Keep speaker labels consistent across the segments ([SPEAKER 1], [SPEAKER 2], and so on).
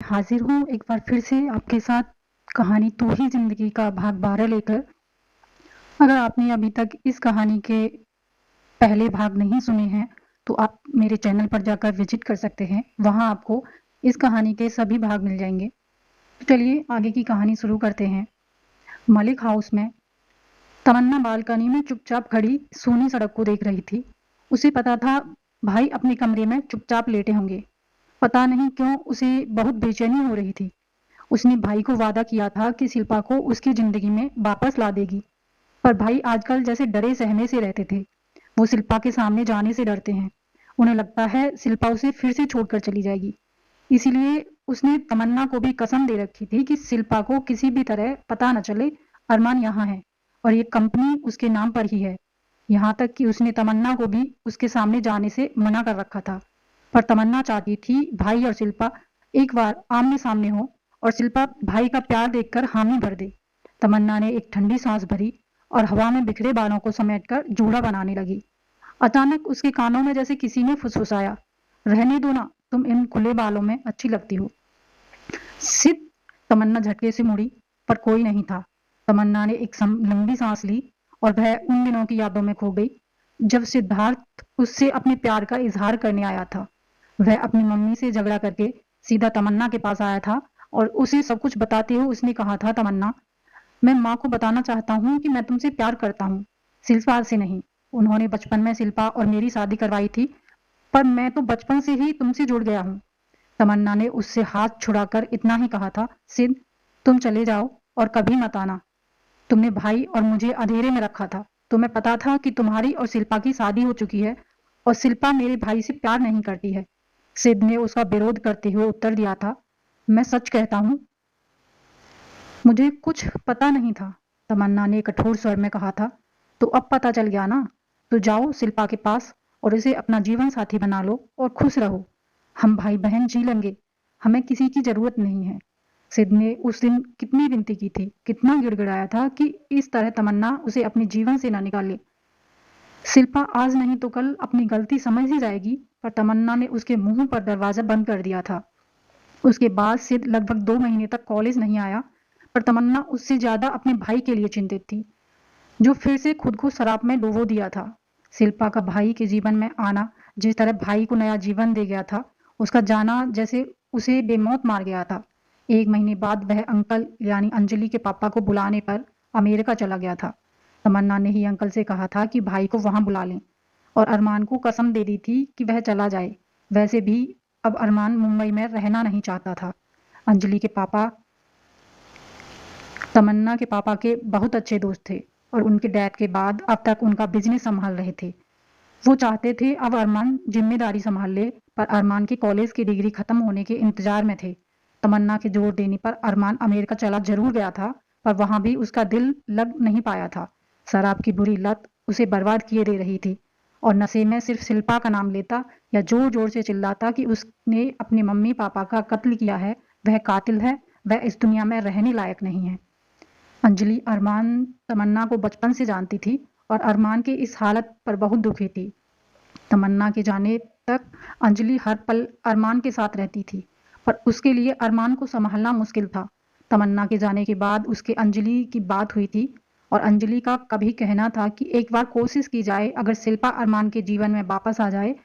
[SPEAKER 1] हाजिर हूँ एक बार फिर से आपके साथ कहानी तू ही ज़िंदगी का भाग 12 लेकर। अगर आपने अभी तक इस कहानी के पहले भाग नहीं सुने हैं तो आप मेरे चैनल पर जाकर विजिट कर सकते हैं। वहाँ आपको इस कहानी के सभी भाग मिल जाएंगे। तो चलिए आगे की कहानी शुरू करते हैं। मलिक हाउस में तमन्ना बालकनी में चुपचाप खड़ी सूनी सड़क को देख रही थी। उसे पता था भाई अपने कमरे में चुपचाप लेटे होंगे। पता नहीं क्यों उसे बहुत बेचैनी हो रही थी। उसने भाई को वादा किया था कि शिल्पा को उसकी जिंदगी में वापस ला देगी, पर भाई आजकल जैसे डरे सहमे से रहते थे। वो शिल्पा के सामने जाने से डरते हैं। उन्हें लगता है शिल्पा उसे फिर से छोड़कर चली जाएगी। इसीलिए उसने तमन्ना को भी कसम दे रखी थी कि शिल्पा को किसी भी तरह पता न चले अरमान यहाँ है और ये कंपनी उसके नाम पर ही है। यहाँ तक कि उसने तमन्ना को भी उसके सामने जाने से मना कर रखा था। पर तमन्ना चाहती थी भाई और शिल्पा एक बार आमने सामने हो और शिल्पा भाई का प्यार देखकर हामी भर दे। तमन्ना ने एक ठंडी सांस भरी और हवा में बिखरे बालों को समेटकर जूड़ा बनाने लगी। अचानक उसके कानों में जैसे किसी ने फुसफुसाया, रहने दो ना, तुम इन खुले बालों में अच्छी लगती हो। सिद्ध। तमन्ना झटके से मुड़ी, पर कोई नहीं था। तमन्ना ने एक लंबी सांस ली और वह उन दिनों की यादों में खो गई जब सिद्धार्थ उससे अपने प्यार का इजहार करने आया था। वह अपनी मम्मी से झगड़ा करके सीधा तमन्ना के पास आया था और उसे सब कुछ बताते हुए उसने कहा था, तमन्ना, मैं माँ को बताना चाहता हूँ कि मैं तुमसे प्यार करता हूँ, शिल्पा से नहीं। उन्होंने बचपन में शिल्पा और मेरी शादी करवाई थी, पर मैं तो बचपन से ही तुमसे जुड़ गया हूँ। तमन्ना ने उससे हाथ छुड़ाकर इतना ही कहा था, सिद्ध, तुम चले जाओ और कभी मत आना। तुमने भाई और मुझे अंधेरे में रखा था। तुम्हें पता था कि तुम्हारी और शिल्पा की शादी हो चुकी है और शिल्पा मेरे भाई से प्यार नहीं करती है। सिद्ध ने उसका विरोध करते हुए उत्तर दिया था, मैं सच कहता हूँ, मुझे कुछ पता नहीं था। तमन्ना ने कठोर स्वर में कहा था, तो अब पता चल गया ना। तो जाओ शिल्पा के पास और इसे अपना जीवन साथी बना लो और खुश रहो। हम भाई बहन जी लेंगे, हमें किसी की जरूरत नहीं है। सिद्ध ने उस दिन कितनी विनती की थी, कितना गिड़गिड़ाया था कि इस तरह तमन्ना उसे अपने जीवन से ना निकाले। शिल्पा आज नहीं तो कल अपनी गलती समझ ही जाएगी, पर तमन्ना ने उसके मुंह पर दरवाजा बंद कर दिया था। उसके बाद सिद्ध लगभग 2 महीने तक कॉलेज नहीं आया, पर तमन्ना उससे ज्यादा अपने भाई के लिए चिंतित थी, जो फिर से खुद को शराब में डुबो दिया था। शिल्पा का भाई के जीवन में आना जिस तरह भाई को नया जीवन दे गया था, उसका जाना जैसे उसे बेमौत मार गया था। 1 महीने बाद वह अंकल यानी अंजलि के पापा को बुलाने पर अमेरिका चला गया था। तमन्ना ने ही अंकल से कहा था कि भाई को वहां बुला लें और अरमान को कसम दे दी थी कि वह चला जाए। वैसे भी अब अरमान मुंबई में रहना नहीं चाहता था। अंजलि के पापा तमन्ना के पापा के बहुत अच्छे दोस्त थे और उनके डैड के बाद अब तक उनका बिजनेस संभाल रहे थे। वो चाहते थे अब अरमान जिम्मेदारी संभाल ले, पर अरमान की कॉलेज की डिग्री खत्म होने के इंतजार में थे। तमन्ना के जोर देने पर अरमान अमेरिका चला जरूर गया था, पर वहां भी उसका दिल लग नहीं पाया था। शराब की बुरी लत उसे बर्बाद किए दे रही थी और नशे में सिर्फ शिल्पा का नाम लेता या जोर जोर से चिल्लाता कि उसने अपने मम्मी पापा का कत्ल किया है, वह कातिल है, वह इस दुनिया में रहने लायक नहीं है। अंजलि अरमान तमन्ना को बचपन से जानती थी और अरमान की इस हालत पर बहुत दुखी थी। तमन्ना के जाने तक अंजलि हर पल अरमान के साथ रहती थी, पर उसके लिए अरमान को संभालना मुश्किल था। तमन्ना के जाने के बाद उसके अंजलि की बात हुई थी और अंजलि का कभी कहना था कि एक बार कोशिश की जाए, अगर शिल्पा अरमान के जीवन में वापस आ जाए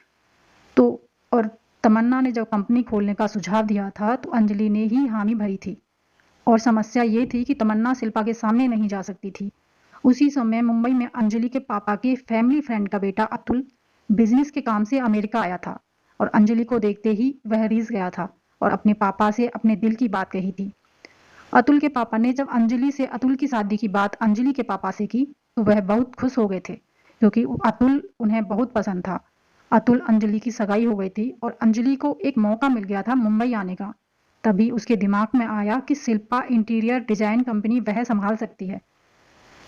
[SPEAKER 1] तो। और तमन्ना ने जब कंपनी खोलने का सुझाव दिया था तो अंजलि ने ही हामी भरी थी। और समस्या ये थी कि तमन्ना शिल्पा के सामने नहीं जा सकती थी। उसी समय मुंबई में अंजलि के पापा के फैमिली फ्रेंड का बेटा अतुल बिजनेस के काम से अमेरिका आया था और अंजलि को देखते ही वह रीझ गया था और अपने पापा से अपने दिल की बात कही थी। अतुल के पापा ने जब अंजलि से अतुल की शादी की बात अंजलि के पापा से की तो वह बहुत खुश हो गए थे, क्योंकि अतुल उन्हें बहुत पसंद था। अतुल अंजलि की सगाई हो गई थी और अंजलि को एक मौका मिल गया था मुंबई आने का। तभी उसके दिमाग में आया कि शिल्पा इंटीरियर डिजाइन कंपनी वह संभाल सकती है।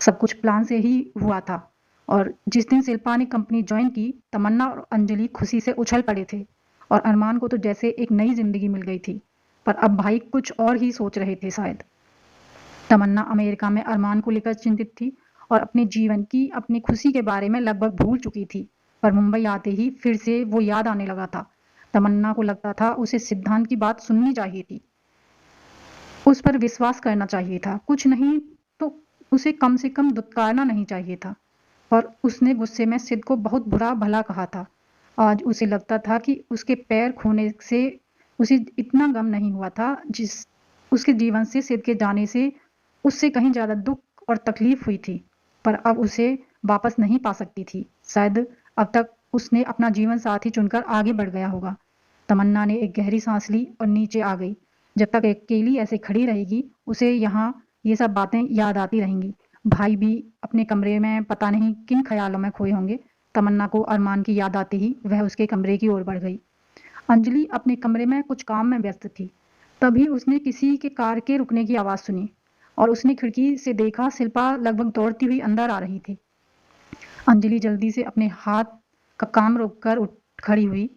[SPEAKER 1] सब कुछ प्लान से ही हुआ था और जिस दिन शिल्पा ने कंपनी ज्वाइन की, तमन्ना और अंजलि खुशी से उछल पड़े थे और अरमान को तो जैसे एक नई जिंदगी मिल गई थी। पर अब भाई कुछ और ही सोच रहे थे शायद। तमन्ना अमेरिका में अरमान को लेकर चिंतित थी और अपने जीवन की, अपनी खुशी के बारे में लगभग भूल चुकी थी। पर मुंबई आते ही फिर से वो याद आने लगा था। तमन्ना को लगता था उसे सिद्धांत की बात सुननी चाहिए थी। उस पर विश्वास करना चाहिए था, कुछ नहीं तो उसे कम से कम दुत्कारना नहीं चाहिए था। और उसने गुस्से में सिद को बहुत बुरा भला कहा था। आज उसे लगता था कि उसके पैर खोने से उसे इतना गम नहीं हुआ था जिस उसके जीवन से सिद के जाने से उससे कहीं ज़्यादा दुख और तकलीफ हुई थी। पर अब उसे वापस नहीं पा सकती थी। शायद अब तक उसने अपना जीवन साथी चुनकर आगे बढ़ गया होगा। तमन्ना ने एक गहरी सांस ली और नीचे आ गई। जब तक अकेली ऐसे खड़ी रहेगी उसे यहाँ ये सब बातें याद आती रहेंगी। भाई भी अपने कमरे में पता नहीं किन ख्यालों में खोए होंगे। तमन्ना को अरमान की याद आते ही वह उसके कमरे की ओर बढ़ गई। अंजलि अपने कमरे में कुछ काम में व्यस्त थी। तभी उसने किसी के कार के रुकने की आवाज़ सुनी और उसने खिड़की से देखा शिल्पा लगभग दौड़ती हुई अंदर आ रही थी। अंजलि जल्दी से अपने हाथ का काम रोककर उठ खड़ी हुई।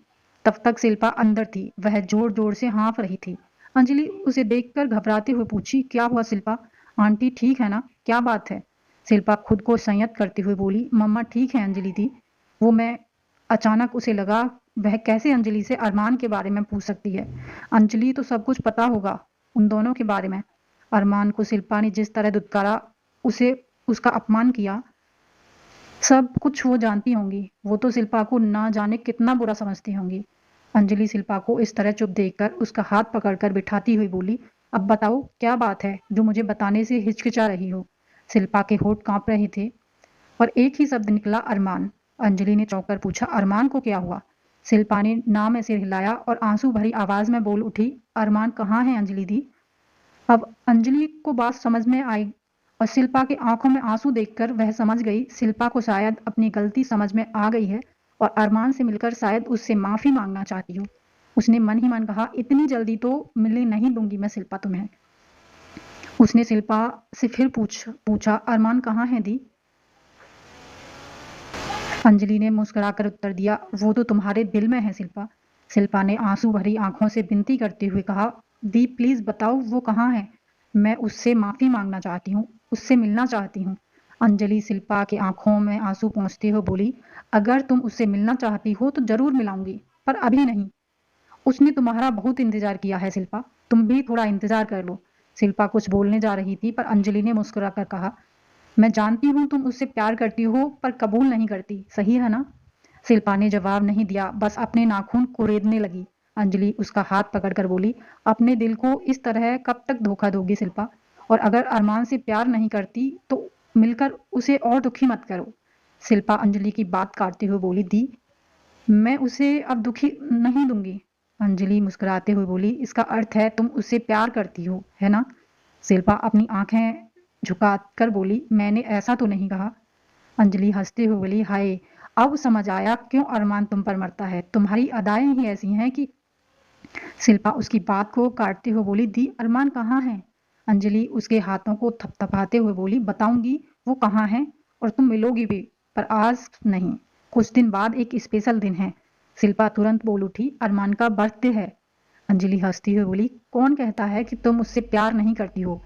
[SPEAKER 1] तब तक शिल्पा अंदर थी। वह जोर जोर से हाँफ रही थी। अंजलि उसे देखकर घबराते हुए पूछी, क्या हुआ शिल्पा? आंटी ठीक है ना? क्या बात है? शिल्पा खुद को संयत करते हुए बोली, मम्मा ठीक है अंजलि दी। वो मैं अचानक उसे लगा वह कैसे अंजलि से अरमान के बारे में पूछ सकती है। अंजलि तो सब कुछ पता होगा उन दोनों के बारे में। अरमान को शिल्पा ने जिस तरह दुत्कारा, उसे उसका अपमान किया, सब कुछ वो जानती होंगी। वो तो शिल्पा को ना जाने कितना बुरा समझती होंगी। अंजलि शिल्पा को इस तरह चुप देखकर उसका हाथ पकड़कर बिठाती हुई बोली, अब बताओ क्या बात है जो मुझे बताने से हिचकिचा रही हो? शिल्पा के होठ कांप रहे थे और एक ही शब्द निकला, अरमान। अंजलि ने चौंक कर पूछा, अरमान को क्या हुआ? शिल्पा ने ना में सिर हिलाया और आंसू भरी आवाज में बोल उठी, अरमान कहाँ है अंजलि दी? अब अंजलि को बात समझ में आई और शिल्पा की आंखों में आंसू देखकर वह समझ गई शिल्पा को शायद अपनी गलती समझ में आ गई है और अरमान से मिलकर शायद उससे माफी मांगना चाहती हो। उसने मन ही मन कहा, इतनी जल्दी तो मिलने नहीं दूंगी मैं शिल्पा तुम्हें। उसने शिल्पा से फिर पूछा, अरमान कहाँ है दी? अंजलि ने मुस्कुराकर उत्तर दिया, वो तो तुम्हारे दिल में है शिल्पा। शिल्पा ने आंसू भरी आंखों से विनती करते हुए कहा, दी प्लीज बताओ वो कहाँ है? मैं उससे माफी मांगना चाहती हूँ, उससे मिलना चाहती हूँ। अंजलि शिल्पा की आंखों में आंसू पोंछते हुए बोली, अगर तुम उससे मिलना चाहती हो तो जरूर मिलाऊंगी, पर अभी नहीं। उसने तुम्हारा बहुत इंतजार किया है शिल्पा, तुम भी थोड़ा इंतजार कर लो। शिल्पा कुछ बोलने जा रही थी पर अंजलि ने मुस्कुराकर कहा, मैं जानती हूँ तुम उससे प्यार करती हो पर कबूल नहीं करती, सही है ना? शिल्पा ने जवाब नहीं दिया, बस अपने नाखून कुरेदने लगी। अंजलि उसका हाथ पकड़कर बोली, अपने दिल को इस तरह कब तक धोखा दोगी शिल्पा? और अगर अरमान से प्यार नहीं करती तो मिलकर उसे और दुखी मत करो। शिल्पा अंजलि की बात काटते हुए बोली, दी मैं उसे अब दुखी नहीं दूंगी। अंजलि मुस्कुराते हुए बोली, इसका अर्थ है तुम उससे प्यार करती हो, है ना? शिल्पा अपनी आंखें झुकाकर बोली, मैंने ऐसा तो नहीं कहा। अंजलि हंसते हुए बोली, हाय अब समझ आया क्यों अरमान तुम पर मरता है, तुम्हारी अदाएं ही ऐसी हैं कि। शिल्पा उसकी बात को काटते हुए बोली, दी अरमान कहाँ है? अंजलि उसके हाथों को थपथपाते हुए बोली, बताऊंगी वो कहाँ है और तुम मिलोगी भी, पर आज नहीं, कुछ दिन बाद एक स्पेशल दिन है। शिल्पा तुरंत बोल उठी, अरमान का बर्थडे है। अंजलि हंसती हुई बोली, कौन कहता है कि तुम उससे प्यार नहीं करती हो?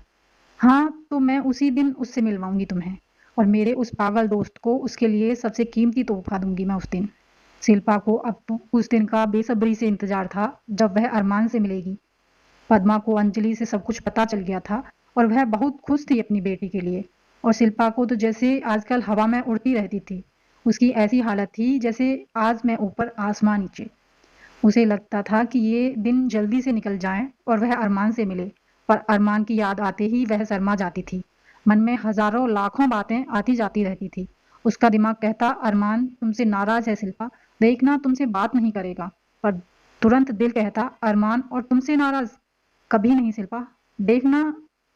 [SPEAKER 1] हाँ तो मैं उसी दिन उससे मिलवाऊंगी तुम्हें और मेरे उस पागल दोस्त को उसके लिए सबसे कीमती तोहफा दूंगी मैं उस दिन। शिल्पा को अब उस दिन का बेसब्री से इंतजार था जब वह अरमान से मिलेगी। पद्मा को अंजलि से सब कुछ पता चल गया था और वह बहुत खुश थी अपनी बेटी के लिए। और शिल्पा को तो जैसे आजकल हवा में उड़ती रहती थी। उसकी ऐसी हालत थी जैसे आज मैं ऊपर आसमान नीचे। उसे लगता था कि ये दिन जल्दी से निकल जाए और वह अरमान से मिले। पर अरमान की याद आते ही वह शर्मा जाती थी। मन में हजारों लाखों बातें आती जाती रहती थी। उसका दिमाग कहता, अरमान तुमसे नाराज है शिल्पा, देखना तुमसे बात नहीं करेगा। पर तुरंत दिल कहता, अरमान और तुमसे नाराज? कभी नहीं शिल्पा, देखना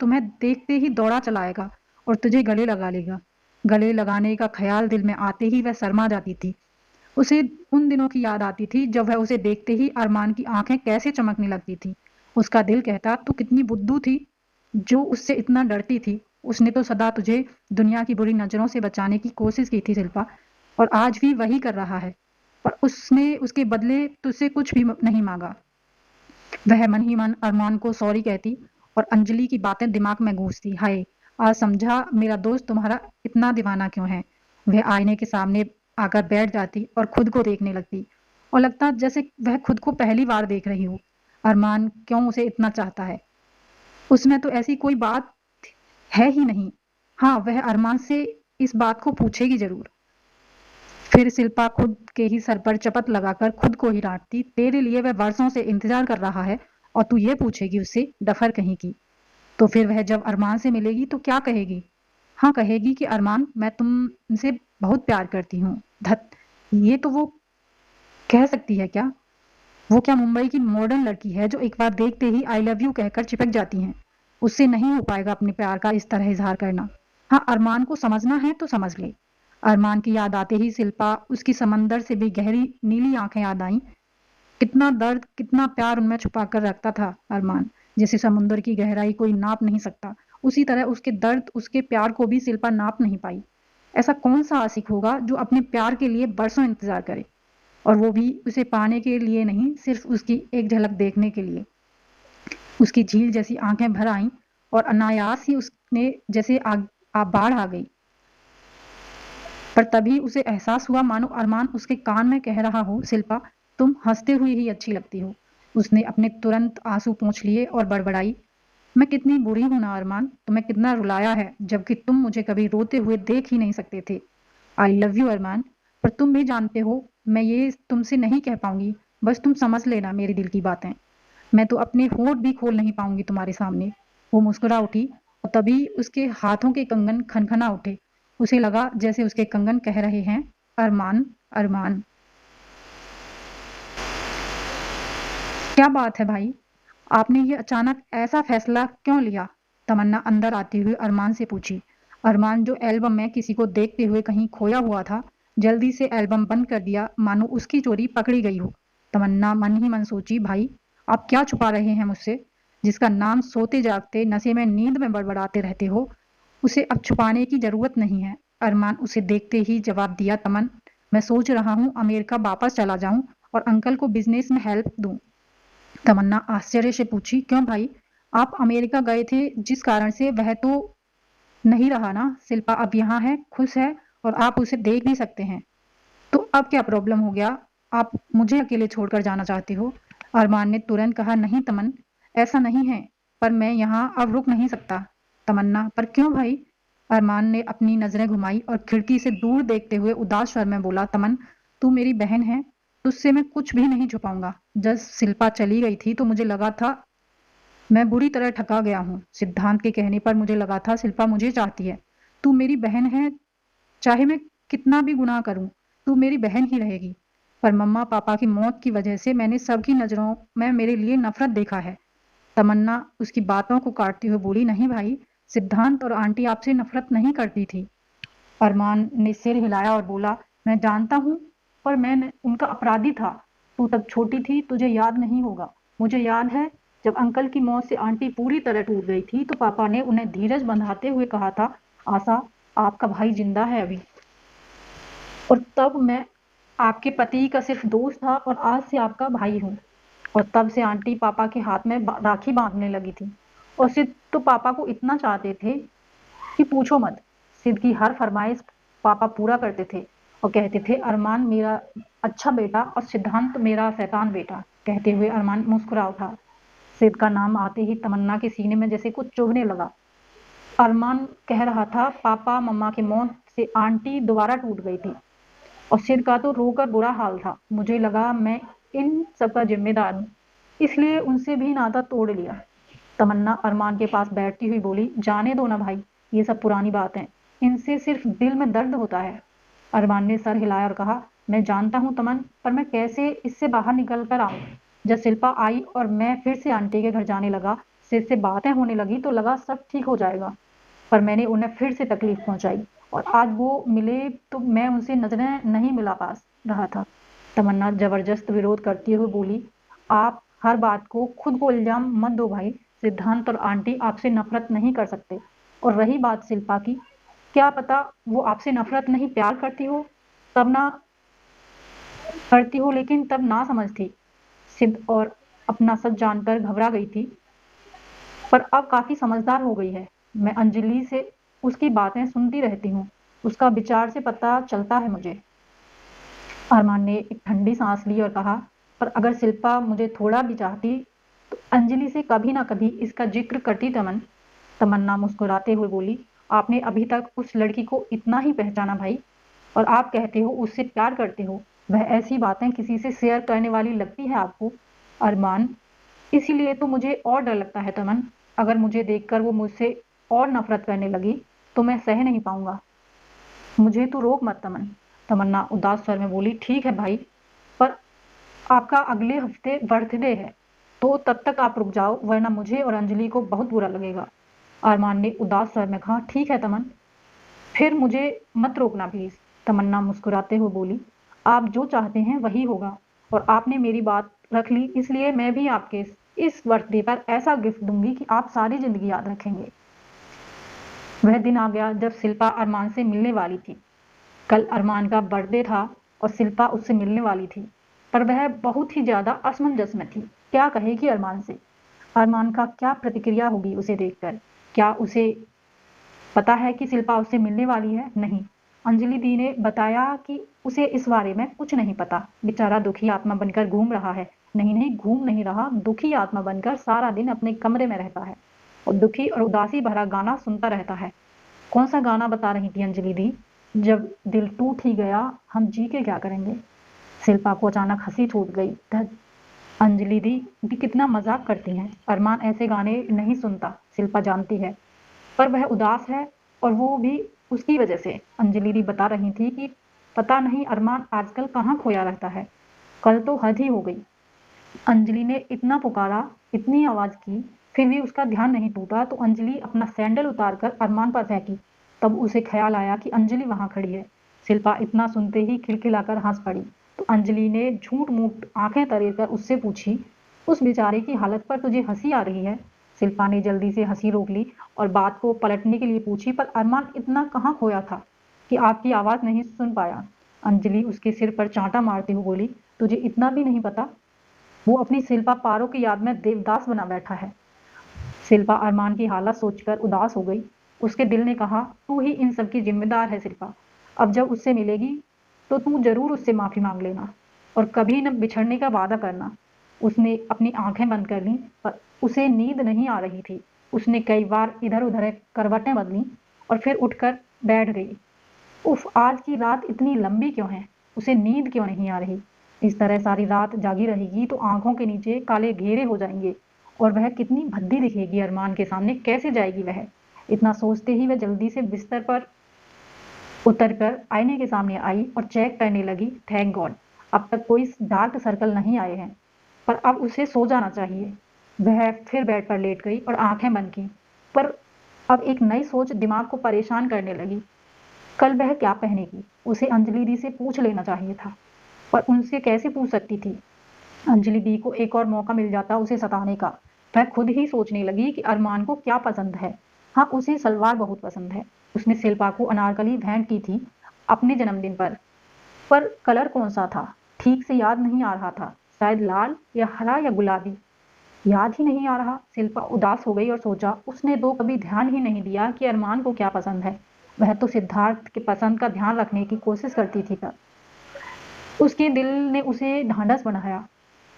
[SPEAKER 1] तुम्हें देखते ही दौड़ा चलाएगा और तुझे गले लगा लेगा। गले लगाने का ख्याल दिल में आते ही वह शर्मा जाती थी। उसे उन दिनों की याद आती थी जब वह उसे देखते ही अरमान की आंखें कैसे चमकने लगती थी। उसका दिल कहता, तू कितनी बुद्धू थी जो उससे इतना डरती थी। उसने तो सदा तुझे दुनिया की बुरी नजरों से बचाने की कोशिश की थी शिल्पा, और आज भी वही कर रहा है। पर उसने उसके बदले तुझसे कुछ भी नहीं मांगा। वह मन ही मन अरमान को सॉरी कहती और अंजलि की बातें दिमाग में गूंजती, हाय आज समझा मेरा दोस्त तुम्हारा इतना दीवाना क्यों है। वह आईने के सामने आकर बैठ जाती और खुद को देखने लगती और लगता जैसे वह खुद को पहली बार देख रही हो। अरमान क्यों उसे इतना चाहता है? उसमें तो ऐसी कोई बात है ही नहीं। हाँ, वह अरमान से इस बात को पूछेगी जरूर। फिर शिल्पा खुद के ही सर पर चपत लगाकर खुद को ही डांटती, तेरे लिए वह वर्षों से इंतजार कर रहा है और तू ये पूछेगी उससे, डफर कहीं की। तो फिर वह जब अरमान से मिलेगी तो क्या कहेगी? हाँ, कहेगी कि अरमान, मैं तुमसे बहुत प्यार करती हूँ। धत, ये तो वो कह सकती है क्या? वो क्या मुंबई की मॉडर्न लड़की है जो एक बार देखते ही आई लव यू कहकर चिपक जाती हैं? उससे नहीं हो पाएगा अपने प्यार का इस तरह इजहार करना। हाँ, अरमान को समझना है तो समझ ले। अरमान की याद आते ही शिल्पा उसकी समंदर से भी गहरी नीली आंखें याद आईं। कितना दर्द, कितना प्यार उनमें छुपा कर रखता था अरमान, जिसे समुंदर की गहराई कोई नाप नहीं सकता। उसी तरह उसके दर्द, उसके प्यार को भी शिल्पा नाप नहीं पाई। ऐसा कौन सा आशिक होगा जो अपने प्यार के लिए बरसों इंतजार करे, और वो भी उसे पाने के लिए नहीं, सिर्फ उसकी एक झलक देखने के लिए। उसकी झील जैसी आंखें भर आईं और अनायास ही उसने जैसे आ बाढ़ आ गई। पर तभी उसे एहसास हुआ मानो अरमान उसके कान में कह रहा हो, शिल्पा, तुम हंसते हुए ही अच्छी लगती हो। उसने अपने तुरंत आंसू पोंछ लिए और बड़बड़ाई, मैं कितनी बुरी हूं ना अरमान, तुम्हें कितना रुलाया है, जबकि तुम मुझे कभी रोते हुए देख ही नहीं सकते थे। आई लव यू अरमान, पर तुम भी जानते हो मैं ये तुमसे नहीं कह पाऊंगी। बस तुम समझ लेना मेरी दिल की बातें। मैं तो अपने होठ भी खोल नहीं पाऊंगी तुम्हारे सामने। वो मुस्कुरा उठी और तभी उसके हाथों के कंगन खनखना उठे। उसे लगा जैसे उसके कंगन कह रहे हैं, अरमान, अरमान। क्या बात है भाई, आपने ये अचानक ऐसा फैसला क्यों लिया? तमन्ना अंदर आती हुई अरमान से पूछी। अरमान, जो एल्बम में किसी को देखते हुए कहीं खोया हुआ था, जल्दी से एल्बम बंद कर दिया मानो उसकी चोरी पकड़ी गई हो। तमन्ना मन ही मन सोची, भाई आप क्या छुपा रहे हैं मुझसे? जिसका नाम सोते जागते नशे में नींद में बड़बड़ाते रहते हो, उसे अब छुपाने की जरूरत नहीं है। अरमान उसे देखते ही जवाब दिया, तमन, मैं सोच रहा हूँ अमेरिका वापस चला जाऊं और अंकल को बिजनेस में हेल्प दूं। तमन्ना आश्चर्य से पूछी, क्यों भाई? आप अमेरिका गए थे जिस कारण से, वह तो नहीं रहा ना? शिल्पा अब यहाँ है, खुश है, और आप उसे देख भी सकते हैं। तो अब क्या प्रॉब्लम हो गया? आप मुझे अकेले छोड़कर जाना चाहते हो? अरमान ने तुरंत कहा, नहीं तमन, ऐसा नहीं है, पर मैं यहाँ अब रुक नहीं सकता। तमन्ना, पर क्यों भाई? अरमान ने अपनी नजरें घुमाई और खिड़की से दूर देखते हुए उदास स्वर में बोला, तमन, तू मेरी बहन है, तुझसे मैं कुछ भी नहीं छुपाऊंगा। जब शिल्पा चली गई थी तो मुझे लगा था मैं बुरी तरह ठगा गया हूँ। सिद्धांत के कहने पर मुझे लगा था शिल्पा मुझे चाहती है। तू मेरी बहन है, चाहे मैं कितना भी गुनाह करूं, तू मेरी बहन ही रहेगी। पर मम्मा पापा की मौत की वजह से मैंने सबकी नजरों में मेरे लिए नफरत देखा है। तमन्ना उसकी बातों को काटते हुए बोली, नहीं भाई, सिद्धांत और आंटी आपसे नफरत नहीं करती थी। अरमान ने सिर हिलाया और बोला, मैं जानता हूँ, पर मैं उनका अपराधी था। तू तब छोटी थी, तुझे याद नहीं होगा। मुझे याद है, जब अंकल की मौत से आंटी पूरी तरह टूट गई थी तो पापा ने उन्हें धीरज बंधाते हुए कहा था, आशा, आपका भाई जिंदा है अभी। और तब मैं आपके पति का सिर्फ दोस्त था और आज से आपका भाई हूँ। और तब से आंटी पापा के हाथ में राखी बांधने लगी थी। और सिद्ध तो पापा को इतना चाहते थे कि पूछो मत। सिद्ध की हर फरमाइश पापा पूरा करते थे और कहते थे, अरमान मेरा अच्छा बेटा और सिद्धांत मेरा शैतान बेटा। कहते हुए अरमान मुस्कुरा उठा। सिद्ध का नाम आते ही तमन्ना के सीने में जैसे कुछ चुभने लगा। अरमान कह रहा था, पापा मम्मा की मौत से आंटी दोबारा टूट गई थी और सिर का तो रोकर बुरा हाल था। मुझे लगा मैं इन सब का जिम्मेदार हूँ, इसलिए उनसे भी नाता तोड़ लिया। तमन्ना अरमान के पास बैठती हुई बोली, जाने दो ना भाई, ये सब पुरानी बात है, इनसे सिर्फ दिल में दर्द होता है। अरमान ने सर हिलाया और कहा, मैं जानता हूँ तमन, पर मैं कैसे इससे बाहर निकल कर आऊँ? जब शिल्पा आई और मैं फिर से आंटी के घर जाने लगा, सिर से बातें होने लगी तो लगा सब ठीक हो जाएगा, पर मैंने उन्हें फिर से तकलीफ पहुंचाई। और आज वो मिले तो मैं उनसे नजरें नहीं मिला पास रहा था। तमन्ना जबरदस्त विरोध करती हुए बोली, आप हर बात को खुद को इल्जाम मत दो भाई। सिद्धांत और आंटी आपसे नफरत नहीं कर सकते। और रही बात शिल्पा की, क्या पता वो आपसे नफरत नहीं प्यार करती हो, तब ना करती हो, लेकिन तब ना समझती। सिद्ध और अपना सच जानकर घबरा गई थी, पर अब काफी समझदार हो गई है। मैं अंजलि से उसकी बातें सुनती रहती हूँ, उसका विचार से पता चलता है मुझे। अरमान ने एक ठंडी सांस ली और कहा, पर अगर शिल्पा मुझे थोड़ा भी चाहती तो अंजलि से कभी ना कभी इसका जिक्र करती तमन्ना मुस्कुराते हुए बोली, आपने अभी तक उस लड़की को इतना ही पहचाना भाई, और आप कहते हो उससे प्यार करते हो। वह ऐसी बातें किसी से शेयर करने वाली लगती है आपको? अरमान, इसीलिए तो मुझे और डर लगता है तमन। अगर मुझे देखकर वो मुझसे और नफरत करने लगी तो मैं सह नहीं पाऊंगा। मुझे तो रोक मत तमन। तमन्ना उदास स्वर में बोली, ठीक है भाई, पर आपका अगले हफ्ते बर्थडे है, तो तब तक आप रुक जाओ, वरना मुझे और अंजलि को बहुत बुरा लगेगा। अरमान ने उदास स्वर में कहा, ठीक है तमन, फिर मुझे मत रोकना प्लीज। तमन्ना मुस्कुराते हुए बोली, आप जो चाहते हैं वही होगा, और आपने मेरी बात रख ली, इसलिए मैं भी आपके इस बर्थडे पर ऐसा गिफ्ट दूंगी कि आप सारी जिंदगी याद रखेंगे। वह दिन आ गया जब शिल्पा अरमान से मिलने वाली थी। कल अरमान का बर्थडे था और शिल्पा उससे मिलने वाली थी, पर वह बहुत ही ज्यादा असमंजस में थी। क्या कहेगी अरमान से? अरमान का क्या प्रतिक्रिया होगी उसे देखकर? क्या उसे पता है कि शिल्पा उससे मिलने वाली है? नहीं। अंजलि दी ने बताया कि उसे इस बारे में कुछ नहीं पता। बेचारा दुखी आत्मा बनकर घूम रहा है। नहीं नहीं, घूम नहीं रहा, दुखी आत्मा बनकर सारा दिन अपने कमरे में रहता है और दुखी और उदासी भरा गाना सुनता रहता है। कौन सा गाना बता रही थी अंजलि दी? जब दिल टूट ही गया, हम जी के क्या करेंगे? शिल्पा को अचानक हंसी छूट गई। धत, अंजलि दी भी कितना मजाक करती हैं। अरमान ऐसे गाने नहीं सुनता, शिल्पा जानती है, पर वह उदास है, और वो भी उसकी वजह से। अंजलि दी बता रही थी कि पता नहीं अरमान आजकल कहाँ खोया रहता है। कल तो हद ही हो गई। अंजलि ने इतना पुकारा, इतनी आवाज की, फिर भी उसका ध्यान नहीं टूटा, तो अंजलि अपना सैंडल उतारकर अरमान पर फेंकी। तब उसे ख्याल आया कि अंजलि वहां खड़ी है। शिल्पा इतना सुनते ही खिलखिलाकर हंस पड़ी। तो अंजलि ने झूठ मूठ आंखें तरेर कर उससे पूछी, उस बेचारे की हालत पर तुझे हंसी आ रही है? शिल्पा ने जल्दी से हंसी रोक ली और बात को पलटने के लिए पूछी, पर अरमान इतना कहाँ खोया था कि आपकी आवाज नहीं सुन पाया? अंजलि उसके सिर पर चांटा मारते हुए बोली, तुझे इतना भी नहीं पता? वो अपनी शिल्पा पारो की याद में देवदास बना बैठा है। शिल्पा अरमान की हालत सोचकर उदास हो गई। उसके दिल ने कहा, तू ही इन सब की जिम्मेदार है शिल्पा। अब जब उससे मिलेगी तो तू जरूर उससे माफी मांग लेना और कभी न बिछड़ने का वादा करना। उसने अपनी आंखें बंद कर लीं, पर उसे नींद नहीं आ रही थी। उसने कई बार इधर उधर करवटें बदली और फिर उठकर बैठ गई। उफ, आज की रात इतनी लंबी क्यों है? उसे नींद क्यों नहीं आ रही? इस तरह सारी रात जागी रहेगी तो आंखों के नीचे काले घेरे हो जाएंगे और वह कितनी भद्दी दिखेगी अरमान के सामने, कैसे जाएगी वह? इतना सोचते ही वह जल्दी से बिस्तर पर उतरकर आईने के सामने आई और चेक करने लगी। थैंक गॉड, अब तक कोई डार्क सर्कल नहीं आए हैं, पर अब उसे सो जाना चाहिए। वह फिर बेड पर लेट गई और आंखें बंद की, पर अब एक नई सोच दिमाग को परेशान करने लगी। कल वह क्या पहनेगी? उसे अंजलि दी से पूछ लेना चाहिए था, पर उनसे कैसे पूछ सकती थी? अंजलि दी को एक और मौका मिल जाता उसे सताने का। वह खुद ही सोचने लगी कि अरमान को क्या पसंद है। हाँ, उसे सलवार बहुत पसंद है। उसने शिल्पा को अनारकली भेंट की थी अपने जन्मदिन पर कलर कौन सा था ठीक से याद नहीं आ रहा था। शायद लाल या हरा या गुलाबी, याद ही नहीं आ रहा। शिल्पा उदास हो गई और सोचा, उसने तो कभी ध्यान ही नहीं दिया कि अरमान को क्या पसंद है। वह तो सिद्धार्थ के पसंद का ध्यान रखने की कोशिश करती थी, पर उसके दिल ने उसे ढांढस बनाया।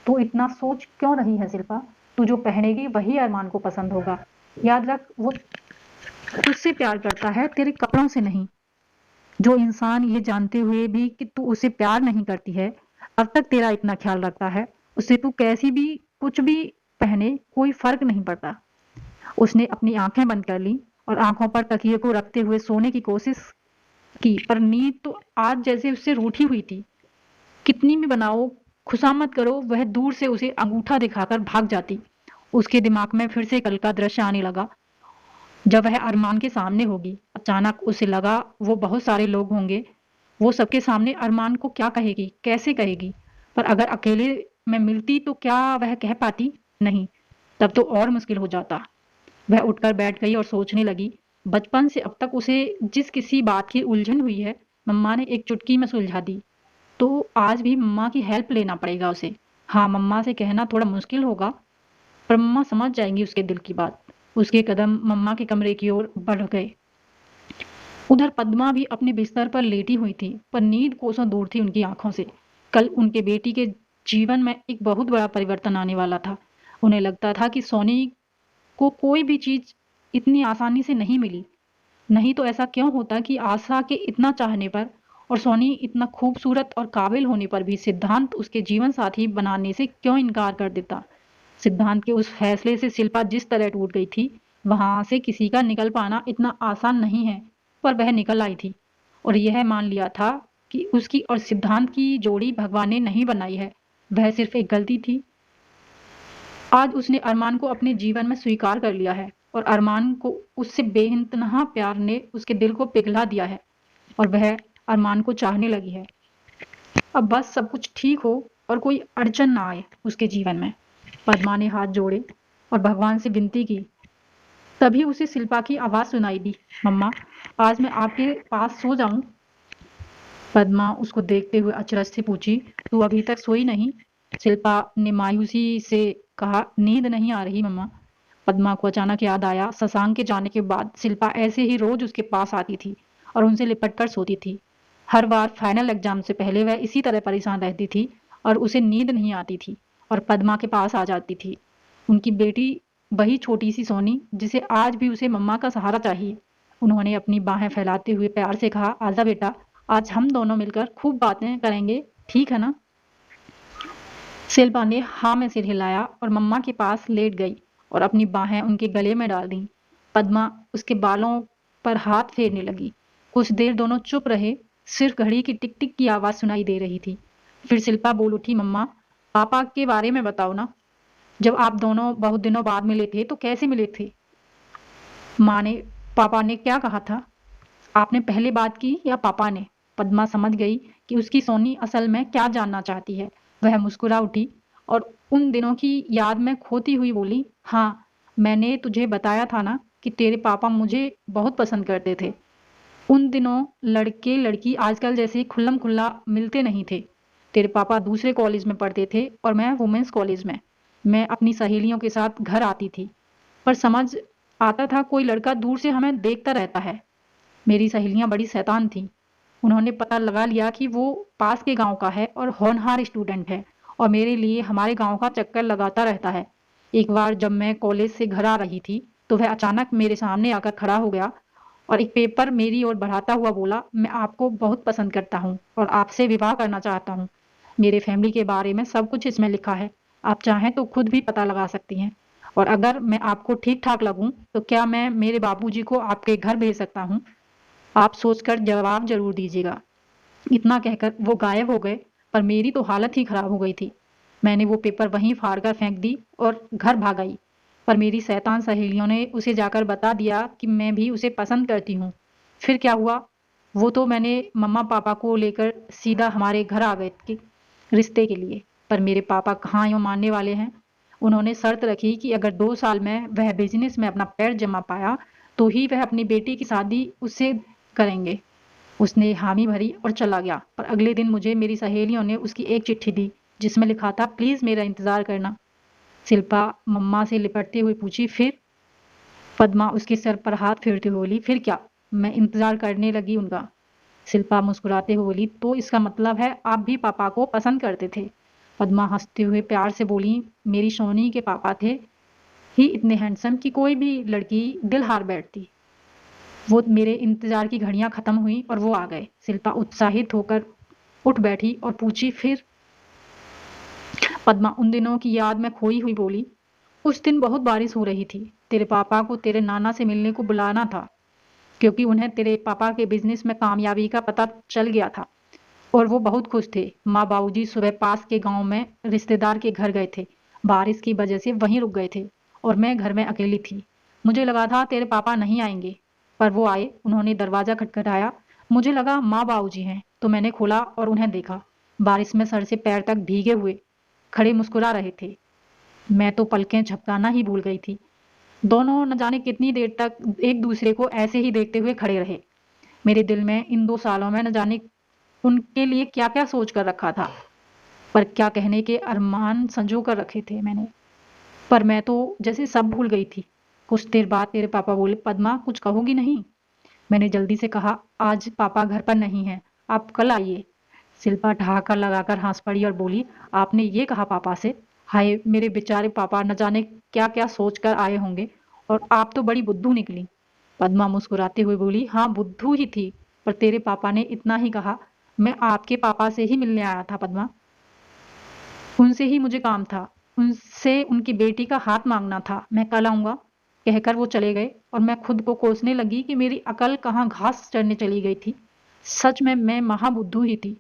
[SPEAKER 1] तू इतना सोच क्यों रही है शिल्पा? तू जो पहनेगी वही अरमान को पसंद होगा। याद रख, वो तुझसे प्यार करता है, तेरे कपड़ों से नहीं। जो इंसान ये जानते हुए भी कि तू उसे प्यार नहीं करती है, अब तक तेरा इतना ख्याल रखता है, उसे तू कैसी भी कुछ भी पहने कोई फर्क नहीं पड़ता। उसने अपनी आंखें बंद कर ली और आंखों पर तकिए को रखते हुए सोने की कोशिश की, पर नींद तो आज जैसे उससे रूठी हुई थी। कितनी भी बनाओ, खुशामद करो, वह दूर से उसे अंगूठा दिखाकर भाग जाती। उसके दिमाग में फिर से कल का दृश्य आने लगा, जब वह अरमान के सामने होगी। अचानक उसे लगा वो बहुत सारे लोग होंगे, वो सबके सामने अरमान को क्या कहेगी, कैसे कहेगी? पर अगर अकेले में मिलती तो क्या वह कह पाती? नहीं, तब तो और मुश्किल हो जाता। वह उठकर बैठ गई और सोचने लगी, बचपन से अब तक उसे जिस किसी बात की उलझन हुई है, मम्मा ने एक चुटकी में सुलझा दी। तो आज भी मम्मा की हेल्प लेना पड़ेगा उसे। हाँ, मम्मा से कहना थोड़ा मुश्किल होगा, पर मम्मा समझ जाएंगी उसके दिल की बात। उसके कदम मम्मा के कमरे की ओर बढ़ गए। उधर पद्मा भी अपने बिस्तर पर लेटी हुई थी, पर नींद कोसों दूर थी उनकी आंखों से। कल उनके बेटी के जीवन में एक बहुत बड़ा परिवर्तन आने वाला था। उन्हें लगता था कि सोनी को कोई भी चीज़ इतनी आसानी से नहीं मिली। नहीं तो ऐसा क्यों होता कि आशा के इतना चाहने पर और सोनी इतना खूबसूरत और काबिल होने पर भी सिद्धांत उसके जीवन साथी बनाने से क्यों इनकार कर देता। सिद्धांत के उस फैसले से शिल्पा जिस तरह टूट गई थी, वहां से किसी का निकल पाना इतना आसान नहीं है, पर वह निकल आई थी और यह मान लिया था कि उसकी और सिद्धांत की जोड़ी भगवान ने नहीं बनाई है, वह सिर्फ एक गलती थी। आज उसने अरमान को अपने जीवन में स्वीकार कर लिया है और अरमान को उससे बेइंतहा प्यार ने उसके दिल को पिघला दिया है और वह अरमान को चाहने लगी है। अब बस सब कुछ ठीक हो और कोई अड़चन ना आए उसके जीवन में। पद्मा ने हाथ जोड़े और भगवान से विनती की। तभी उसे शिल्पा की आवाज सुनाई दी, मम्मा, आज मैं आपके पास सो जाऊं? पद्मा उसको देखते हुए अचरज से पूछी, तू अभी तक सोई नहीं? शिल्पा ने मायूसी से कहा, नींद नहीं आ रही मम्मा। पद्मा को अचानक याद आया, शशांक के जाने के बाद शिल्पा ऐसे ही रोज उसके पास आती थी और उनसे लिपट कर सोती थी। हर बार फाइनल एग्जाम से पहले वह इसी तरह परेशान रहती थी और उसे नींद नहीं आती थी और पद्मा के पास आ जाती थी। उनकी बेटी, वही छोटी सी सोनी, जिसे आज भी उसे मम्मा का सहारा चाहिए। उन्होंने अपनी बाहें फैलाते हुए प्यार से कहा, आजा बेटा, आज हम दोनों मिलकर खूब बातें करेंगे, ठीक है ना? शिल्पा ने हाँ में सिर हिलाया और मम्मा के पास लेट गई और अपनी बाहें उनके गले में डाल दी। पद्मा उसके बालों पर हाथ फेरने लगी। कुछ देर दोनों चुप रहे, सिर्फ घड़ी की टिक टिक की आवाज सुनाई दे रही थी। फिर शिल्पा बोल उठी, मम्मा, पापा के बारे में बताओ ना। जब आप दोनों बहुत दिनों बाद मिले थे तो कैसे मिले थे? माँ ने पापा ने क्या कहा था? आपने पहले बात की या पापा ने? पद्मा समझ गई कि उसकी सोनी असल में क्या जानना चाहती है। वह मुस्कुरा उठी और उन दिनों की याद में खोती हुई बोली, हाँ, मैंने तुझे बताया था ना कि तेरे पापा मुझे बहुत पसंद करते थे। उन दिनों लड़के लड़की आजकल जैसे खुल्लम खुल्ला मिलते नहीं थे। तेरे पापा दूसरे कॉलेज में पढ़ते थे और मैं वुमेन्स कॉलेज में। मैं अपनी सहेलियों के साथ घर आती थी, पर समझ आता था कोई लड़का दूर से हमें देखता रहता है। मेरी सहेलियां बड़ी शैतान थीं। उन्होंने पता लगा लिया कि वो पास के गांव का है और होनहार स्टूडेंट है और मेरे लिए हमारे गांव का चक्कर लगाता रहता है। एक बार जब मैं कॉलेज से घर आ रही थी तो वह अचानक मेरे सामने आकर खड़ा हो गया और एक पेपर मेरी ओर बढ़ाता हुआ बोला, मैं आपको बहुत पसंद करता हूँ और आपसे विवाह करना चाहता हूँ। मेरे फैमिली के बारे में सब कुछ इसमें लिखा है। आप चाहें तो खुद भी पता लगा सकती हैं। और अगर मैं आपको ठीक ठाक लगूं तो क्या मैं मेरे बाबूजी को आपके घर भेज सकता हूँ? आप सोचकर जवाब जरूर दीजिएगा। इतना कहकर वो गायब हो गए, पर मेरी तो हालत ही खराब हो गई थी। मैंने वो पेपर वहीं फाड़ कर फेंक दी और घर भाग आई। पर मेरी शैतान सहेलियों ने उसे जाकर बता दिया कि मैं भी उसे पसंद करती हूँ। फिर क्या हुआ? वो तो मैंने मम्मा पापा को लेकर सीधा हमारे घर आ गए कि रिश्ते के लिए। पर मेरे पापा कहाँ यूँ मानने वाले हैं। उन्होंने शर्त रखी कि अगर 2 साल में वह बिजनेस में अपना पैर जमा पाया तो ही वह अपनी बेटी की शादी उससे करेंगे। उसने हामी भरी और चला गया, पर अगले दिन मुझे मेरी सहेलियों ने उसकी एक चिट्ठी दी जिसमें लिखा था, प्लीज मेरा इंतजार करना। शिल्पा मम्मा से लिपटते हुए पूछी, फिर? पद्मा उसके सर पर हाथ फेरते हुए बोली, फिर क्या? मैं इंतजार करने लगी उनका। शिल्पा मुस्कुराते हुए बोली, तो इसका मतलब है आप भी पापा को पसंद करते थे? पद्मा हंसते हुए प्यार से बोली, मेरी सोनी के पापा थे ही इतने हैंडसम कि कोई भी लड़की दिल हार बैठती। वो मेरे इंतजार की घड़ियां खत्म हुई और वो आ गए। शिल्पा उत्साहित होकर उठ बैठी और पूछी, फिर? पद्मा उन दिनों की याद में खोई हुई बोली, उस दिन बहुत बारिश हो रही थी। तेरे पापा को तेरे नाना से मिलने को बुलाना था क्योंकि उन्हें तेरे पापा के बिजनेस में कामयाबी का पता चल गया था और वो बहुत खुश थे। माँ बाबूजी सुबह पास के गांव में रिश्तेदार के घर गए थे। बारिश की वजह से वहीं रुक गए थे और मैं घर में अकेली थी। मुझे लगा था तेरे पापा नहीं आएंगे, पर वो आए। उन्होंने दरवाजा खटखटाया। मुझे लगा माँ बाबूजी हैं, तो मैंने खोला और उन्हें देखा। बारिश में सर से पैर तक भीगे हुए खड़े मुस्कुरा रहे थे। मैं तो पलकें झपकाना ही भूल गई थी। दोनों न जाने कितनी देर तक एक दूसरे को ऐसे ही देखते हुए खड़े रहे। मेरे दिल में इन 2 सालों में न जाने उनके लिए क्या क्या सोच कर रखा था, पर क्या कहने के अरमान संजो कर रखे थे मैंने। पर मैं तो जैसे सब भूल गई थी। कुछ देर बाद तेरे पापा बोले, पद्मा कुछ कहोगी नहीं? मैंने जल्दी से कहा, आज पापा घर पर नहीं है, आप कल आइए। शिल्पा ठहाका लगाकर हंस पड़ी और बोली, आपने ये कहा पापा से? हाय मेरे बेचारे पापा, न जाने क्या क्या सोच कर आए होंगे। और आप तो बड़ी बुद्धू निकली। पद्मा मुस्कुराते हुए बोली, हाँ बुद्धू ही थी, पर तेरे पापा ने इतना ही कहा। मैं आपके पापा से ही मिलने आया था पद्मा, उनसे ही मुझे काम था, उनसे उनकी बेटी का हाथ मांगना था। मैं कल आऊंगा कहकर वो चले गए और मैं खुद को कोसने लगी कि मेरी अकल कहाँ घास चरने चली गई थी। सच में मैं महाबुद्धू ही थी।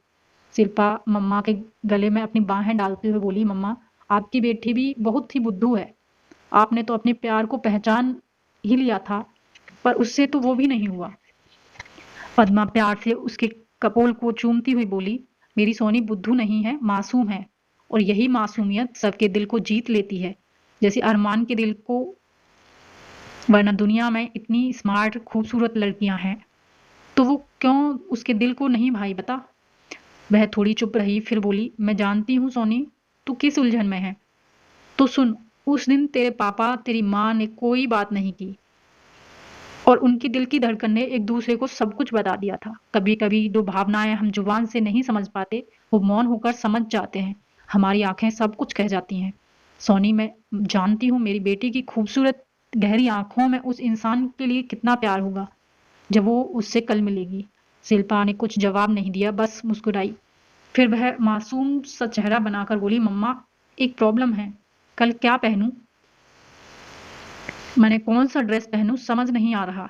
[SPEAKER 1] शिल्पा मम्मा के गले में अपनी बाहें डालते हुए बोली, मम्मा आपकी बेटी भी बहुत ही बुद्धू है। आपने तो अपने प्यार को पहचान ही लिया था, पर उससे तो वो भी नहीं हुआ। पद्मा प्यार से उसके कपोल को चूमती हुई बोली, मेरी सोनी बुद्धू नहीं है, मासूम है। और यही मासूमियत सबके दिल को जीत लेती है, जैसे अरमान के दिल को। वरना दुनिया में इतनी स्मार्ट खूबसूरत लड़कियां हैं, तो वो क्यों उसके दिल को नहीं भाई बता। वह थोड़ी चुप रही, फिर बोली, मैं जानती हूँ सोनी, तू किस उलझन में है। तो सुन, उस दिन तेरे पापा तेरी माँ ने कोई बात नहीं की, और उनकी दिल की धड़कन ने एक दूसरे को सब कुछ बता दिया था। कभी कभी जो भावनाएं हम जुबान से नहीं समझ पाते, वो मौन होकर समझ जाते हैं। हमारी आंखें सब कुछ कह जाती हैं। सोनी, मैं जानती हूँ मेरी बेटी की खूबसूरत गहरी आंखों में उस इंसान के लिए कितना प्यार होगा जब वो उससे कल मिलेगी। शिल्पा ने कुछ जवाब नहीं दिया, बस मुस्कुराई। फिर वह मासूम सा चेहरा बनाकर बोली, मम्मा एक प्रॉब्लम है, कल क्या पहनूं, मैंने कौन सा ड्रेस पहनूं समझ नहीं आ रहा।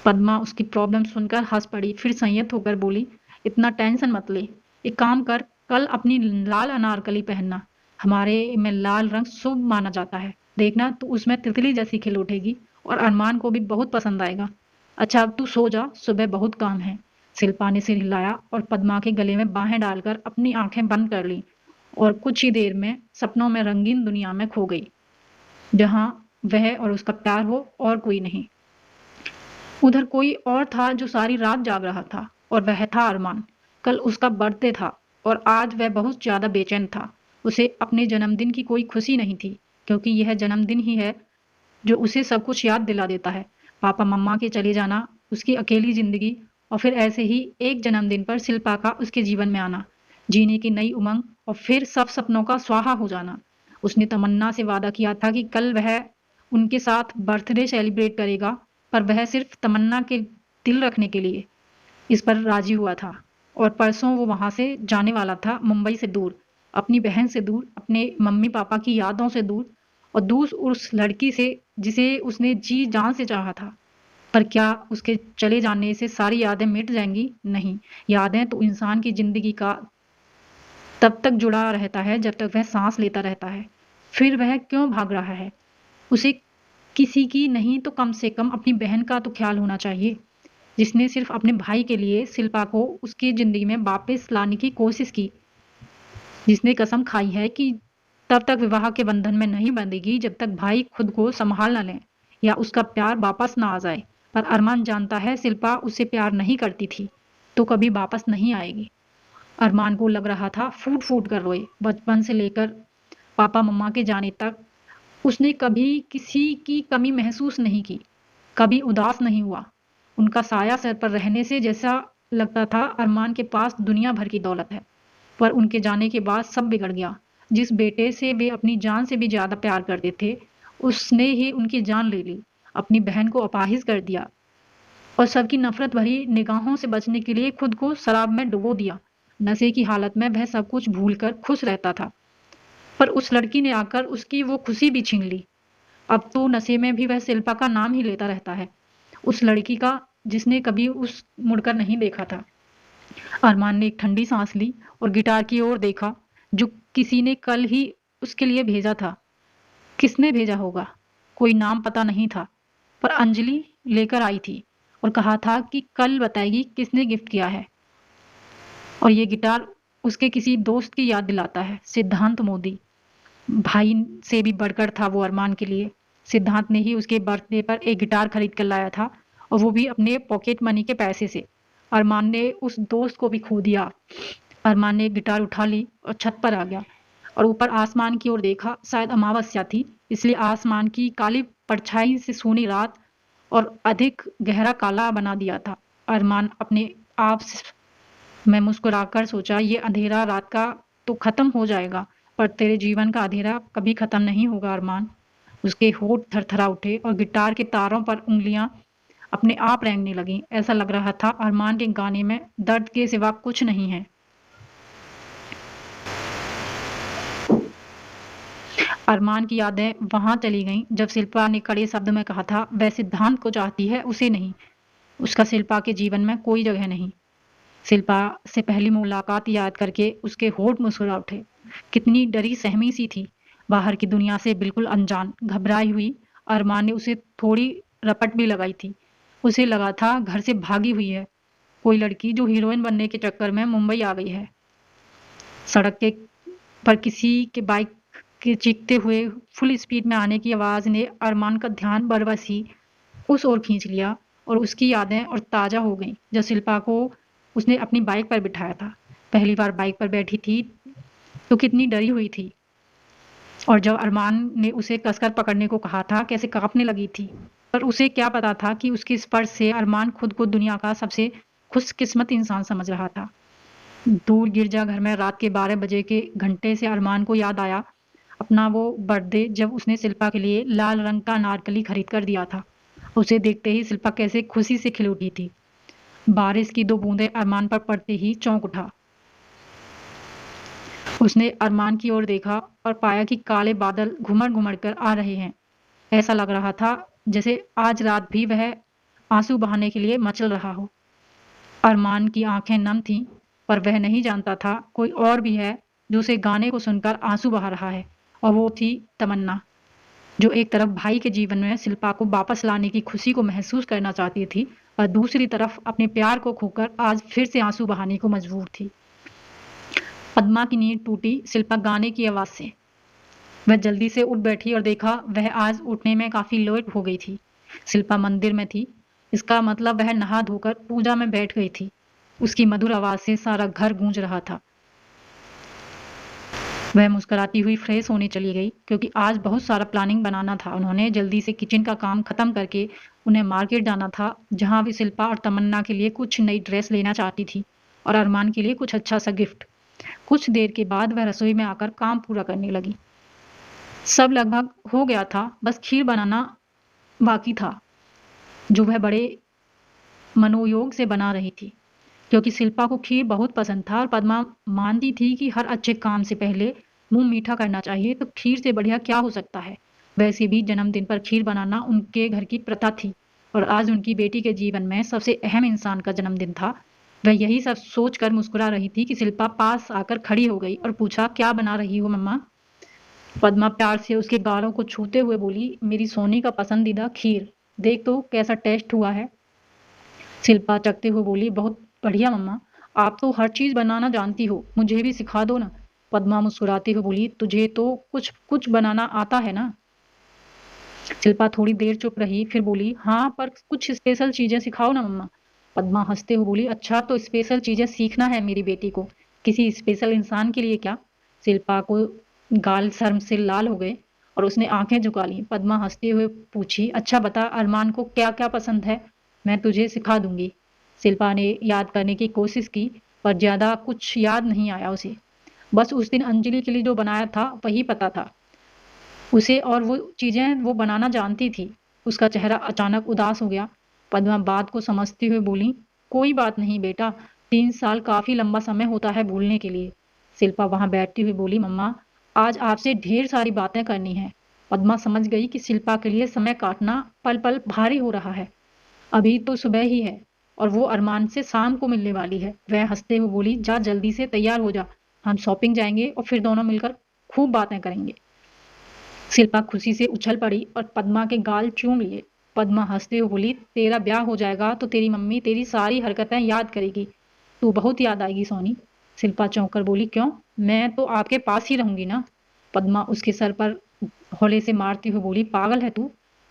[SPEAKER 1] पद्मा उसकी प्रॉब्लम सुनकर हंस पड़ी, फिर संयत होकर बोली, इतना टेंशन मत ले। एक काम कर, कल अपनी लाल अनारकली पहनना। हमारे में लाल रंग शुभ माना जाता है। देखना तो उसमें तितली जैसी खिल उठेगी, और अरमान को भी बहुत पसंद आएगा। अच्छा अब तू सो जा, सुबह बहुत काम है। शिल्पा ने सिर हिलाया और पद्मा के गले में बाहें डालकर अपनी आंखें बंद कर ली, और कुछ ही देर में सपनों में रंगीन दुनिया में खो गई, जहां वह और उसका प्यार हो और कोई नहीं। उधर कोई और था जो सारी रात जाग रहा था, और वह था अरमान। कल उसका बर्थडे था, और आज वह बहुत ज्यादा बेचैन था। उसे अपने जन्मदिन की कोई खुशी नहीं थी, क्योंकि यह जन्मदिन ही है जो उसे सब कुछ याद दिला देता है। पापा मम्मा के चले जाना, उसकी अकेली जिंदगी, और फिर ऐसे ही एक जन्मदिन पर शिल्पा का उसके जीवन में आना, जीने की नई उमंग, और फिर सब सपनों का स्वाहा हो जाना। उसने तमन्ना से वादा किया था कि कल वह उनके साथ बर्थडे सेलिब्रेट करेगा, पर वह सिर्फ तमन्ना के दिल रखने के लिए इस पर राजी हुआ था। और परसों वो वहां से जाने वाला था, मुंबई से दूर, अपनी बहन से दूर, अपने मम्मी पापा की यादों से दूर, और दूर उस लड़की से जिसे उसने जी जान से चाहा था। पर क्या उसके चले जाने से सारी यादें मिट जाएंगी? नहीं। यादें तो इंसान की जिंदगी का तब तक जुड़ा रहता है जब तक वह सांस लेता रहता है। फिर वह क्यों भाग रहा है? उसे किसी की नहीं तो कम से कम अपनी बहन का तो ख्याल होना चाहिए, जिसने सिर्फ अपने भाई के लिए शिल्पा को उसकी जिंदगी में वापस लाने की कोशिश की, जिसने कसम खाई है कि तब तक विवाह के बंधन में नहीं बंधेगी जब तक भाई खुद को संभाल न ले, या उसका प्यार वापस ना आ जाए। पर अरमान जानता है शिल्पा उससे प्यार नहीं करती थी, तो कभी वापस नहीं आएगी। अरमान को लग रहा था फूट फूट कर रोए। बचपन से लेकर पापा मम्मा के जाने तक उसने कभी किसी की कमी महसूस नहीं की, कभी उदास नहीं हुआ। उनका साया सर पर रहने से जैसा लगता था अरमान के पास दुनिया भर की दौलत है। पर उनके जाने के बाद सब बिगड़ गया। जिस बेटे से वे अपनी जान से भी ज्यादा प्यार करते थे, उसने ही उनकी जान ले ली, अपनी बहन को अपाहिज कर दिया, और सबकी नफरत भरी निगाहों से बचने के लिए खुद को शराब में डुबो दिया। नशे की हालत में वह सब कुछ भूलकर खुश रहता था, पर उस लड़की ने आकर उसकी वो खुशी भी छीन ली। अब तो नशे में भी वह शिल्पा का नाम ही लेता रहता है, उस लड़की का जिसने कभी उस मुड़कर नहीं देखा था। अरमान ने एक ठंडी सांस ली और गिटार की ओर देखा, जो किसी ने कल ही उसके लिए भेजा था। किसने भेजा होगा? कोई नाम पता नहीं था, पर अंजलि लेकर आई थी और कहा था कि कल बताएगी किसने गिफ्ट किया है। और ये गिटार उसके किसी दोस्त की याद दिलाता है, सिद्धांत मोदी। भाई से भी बढ़कर था वो अरमान के लिए। सिद्धांत ने ही उसके बर्थडे पर एक गिटार खरीद कर लाया था, और वो भी अपने पॉकेट मनी के पैसे से। अरमान ने उस दोस्त को भी खो दिया। अरमान ने एक गिटार उठा ली और छत पर आ गया, और ऊपर आसमान की ओर देखा। शायद अमावस्या थी, इसलिए आसमान की काली परछाई से सोनी रात और अधिक गहरा काला बना दिया था। अरमान अपने आप में मुस्कुराकर सोचा, ये अंधेरा रात का तो खत्म हो जाएगा, पर तेरे जीवन का अंधेरा कभी खत्म नहीं होगा अरमान। उसके होठ थरथरा उठे और गिटार के तारों पर उंगलियां अपने आप रेंगने लगीं। ऐसा लग रहा था अरमान के गाने में दर्द के सिवा कुछ नहीं है। अरमान की यादें वहां चली गईं जब शिल्पा ने कड़े शब्द में कहा था, वह सिद्धांत को चाहती है, उसे नहीं। उसका शिल्पा के जीवन में कोई जगह नहीं। शिल्पा से पहली मुलाकात याद करके उसके होठ मुस्कुरा उठे। कितनी डरी सहमी सी थी, बाहर की दुनिया से बिल्कुल अनजान, घबराई हुई। अरमान ने उसे थोड़ी रपट भी लगाई थी। उसे लगा था घर से भागी हुई है, कोई लड़की जो हीरोइन बनने के चक्कर में मुंबई आ गई है। सड़क के पर किसी के बाइक के चीखते हुए फुल स्पीड में आने की आवाज ने अरमान का ध्यान बरबस ही उस ओर खींच लिया और उसकी यादें और ताजा हो गईं जब शिल्पा को उसने अपनी बाइक पर बिठाया था। पहली बार बाइक पर बैठी थी तो कितनी डरी हुई थी, और जब अरमान ने उसे कसकर पकड़ने को कहा था कैसे कांपने लगी थी। पर उसे क्या पता था कि उसके स्पर्श से अरमान खुद को दुनिया का सबसे खुशकिस्मत इंसान समझ रहा था। दूर गिरजाघर में रात के 12 बजे के घंटे से अरमान को याद आया अपना वो बर्थडे जब उसने शिल्पा के लिए लाल रंग का अनारकली खरीद कर दिया था। उसे देखते ही शिल्पा कैसे खुशी से खिल उठी थी। बारिश की 2 बूंदें अरमान पर पड़ते ही चौंक उठा। उसने अरमान की ओर देखा और पाया कि काले बादल घुमड़ घुमड़ कर आ रहे हैं। ऐसा लग रहा था जैसे आज रात भी वह आंसू बहाने के लिए मचल रहा हो। अरमान की आंखें नम थीं, पर वह नहीं जानता था कोई और भी है जो उसे गाने को सुनकर आंसू बहा रहा है, और वो थी तमन्ना, जो एक तरफ भाई के जीवन में शिल्पा को वापस लाने की खुशी को महसूस करना चाहती थी, और दूसरी तरफ अपने प्यार को खोकर आज फिर से आंसू बहाने को मजबूर थी। पद्मा की नींद टूटी शिल्पा गाने की आवाज से। वह जल्दी से उठ बैठी और देखा वह आज उठने में काफी लेट हो गई थी। शिल्पा मंदिर में थी, इसका मतलब वह नहा धोकर पूजा में बैठ गई थी। उसकी मधुर आवाज से सारा घर गूंज रहा था। वह मुस्कुराती हुई फ्रेश होने चली गई क्योंकि आज बहुत सारा प्लानिंग बनाना था। उन्होंने जल्दी से किचन का काम खत्म करके उन्हें मार्केट जाना था, जहां भी शिल्पा और तमन्ना के लिए कुछ नई ड्रेस लेना चाहती थी और अरमान के लिए कुछ अच्छा सा गिफ्ट। कुछ देर के बाद वह रसोई में आकर काम पूरा करने लगी। सब लगभग हो गया था, बस खीर बनाना बाकी था, जो वह बड़े मनोयोग से बना रही थी क्योंकि शिल्पा को खीर बहुत पसंद था और पद्मा मानती थी कि हर अच्छे काम से पहले मुंह मीठा करना चाहिए, तो खीर से बढ़िया क्या हो सकता है। वैसे भी जन्मदिन पर खीर बनाना उनके घर की प्रथा थी, और आज उनकी बेटी के जीवन में सबसे अहम इंसान का जन्मदिन था। वह यही सब सोचकर मुस्कुरा रही थी कि शिल्पा पास आकर खड़ी हो गई और पूछा, क्या बना रही हो मम्मा। पद्मा प्यार से उसके गालों को छूते हुए बोली, मेरी सोनी का पसंदीदा खीर, देख तो कैसा टेस्ट हुआ है। शिल्पा चखते हुए बोली, बहुत बढ़िया मम्मा, आप तो हर चीज बनाना जानती हो, मुझे भी सिखा दो ना। पद्मा मुस्कुराते हुए बोली, तुझे तो कुछ कुछ बनाना आता है ना। शिल्पा थोड़ी देर चुप रही, फिर बोली, हाँ पर कुछ स्पेशल चीजें सिखाओ ना मम्मा। पद्मा हंसते हुए बोली, अच्छा तो स्पेशल चीजें सीखना है मेरी बेटी को, किसी स्पेशल इंसान के लिए क्या। शिल्पा को गाल शर्म से लाल हो गए और उसने आंखें झुका ली। पद्मा हंसते हुए पूछी, अच्छा बता अरमान को क्या क्या पसंद है, मैं तुझे सिखा दूंगी। शिल्पा ने याद करने की कोशिश की, पर ज्यादा कुछ याद नहीं आया उसे। बस उस दिन अंजलि के लिए जो बनाया था वही पता था उसे, और वो चीजें वो बनाना जानती थी। उसका चेहरा अचानक उदास हो गया। पद्मा बात को समझते हुए बोली, कोई बात नहीं बेटा, 3 साल काफी लंबा समय होता है भूलने के लिए। शिल्पा वहां बैठती हुई बोली, मम्मा आज आपसे ढेर सारी बातें करनी है। पद्मा समझ गई कि शिल्पा के लिए समय काटना पल पल भारी हो रहा है। अभी तो सुबह ही है और वो अरमान से शाम को मिलने वाली है। वह हंसते हुए बोली, जा जल्दी से तैयार हो जा, हम शॉपिंग जाएंगे और फिर दोनों मिलकर खूब बातें करेंगे। शिल्पा खुशी से उछल पड़ी और पद्मा के गाल चूम लिए। पद्मा हंसते हुए बोली, तेरा ब्याह हो जाएगा तो तेरी मम्मी तेरी सारी हरकतें याद करेगी, तू बहुत याद आएगी सोनी। शिल्पा चौंक कर बोली, क्यों, मैं तो आपके पास ही रहूंगी ना। पद्मा उसके सर पर हौले से मारती हुई बोली, पागल है तू,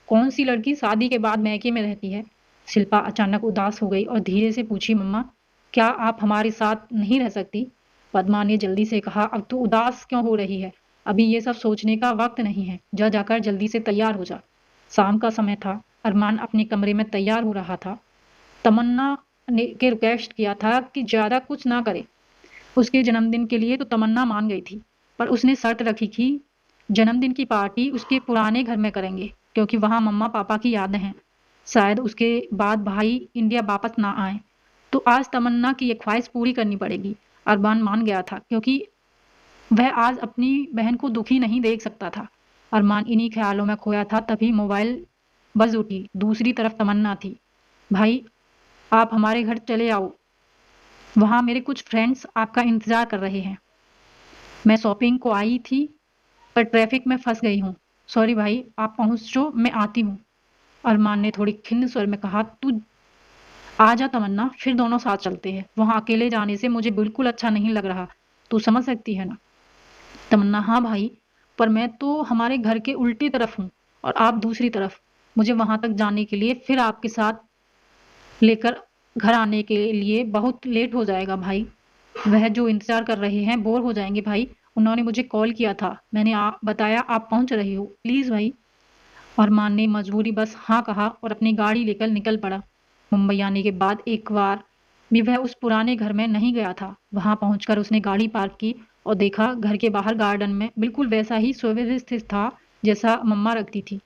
[SPEAKER 1] कौन सी लड़की शादी के बाद मैके में रहती है। शिल्पा अचानक उदास हो गई और धीरे से पूछी, मम्मा क्या आप हमारे साथ नहीं रह सकती। पद्मा ने जल्दी से कहा, अब तू उदास क्यों हो रही है, अभी ये सब सोचने का वक्त नहीं है, जा जाकर जल्दी से तैयार हो जा। शाम का समय था, अरमान अपने कमरे में तैयार हो रहा था। तमन्ना ने के रिक्वेस्ट किया था कि ज्यादा कुछ ना करे, उसके जन्मदिन के लिए तो तमन्ना मान गई थी। पर उसने शर्त रखी कि जन्मदिन की पार्टी उसके पुराने घर में करेंगे क्योंकि वहाँ मम्मा पापा की यादें हैं। शायद उसके बाद भाई इंडिया वापस ना आए। तो आज तमन्ना की ये ख्वाहिश पूरी करनी पड़ेगी। अरमान मान गया था क्योंकि वह आज अपनी बहन को दुखी नहीं देख सकता था। अरमान इन्हीं ख्यालों में खोया था तभी मोबाइल बज उठी। दूसरी तरफ तमन्ना थी। भाई, आप हमारे घर चले आओ, वहाँ मेरे कुछ फ्रेंड्स आपका इंतजार कर रहे हैं। मैं शॉपिंग को आई थी पर ट्रैफिक में फंस गई हूँ। सॉरी भाई, आप पहुँचो, मैं आती हूँ। अरमान ने थोड़ी खिन्न स्वर में कहा, तू आ जा तमन्ना, फिर दोनों साथ चलते हैं। वहाँ अकेले जाने से मुझे बिल्कुल अच्छा नहीं लग रहा। तू समझ सकती है ना? तमन्ना, हाँ भाई, पर मैं तो हमारे घर के उल्टी तरफ हूँ और आप दूसरी तरफ। मुझे वहां तक जाने के लिए फिर आपके साथ लेकर घर आने के लिए बहुत लेट हो जाएगा भाई। वह जो इंतजार कर रहे हैं बोर हो जाएंगे भाई। उन्होंने मुझे कॉल किया था, मैंने बताया आप पहुंच रही हो। प्लीज भाई। अरमान ने मजबूरी बस हाँ कहा और अपनी गाड़ी लेकर निकल पड़ा। मुंबई आने के बाद एक बार भी वह उस पुराने घर में नहीं गया था। वहां पहुंचकर उसने गाड़ी पार्क की और देखा घर के बाहर गार्डन में बिल्कुल वैसा ही सुव्यवस्थित था जैसा मम्मा रखती थी।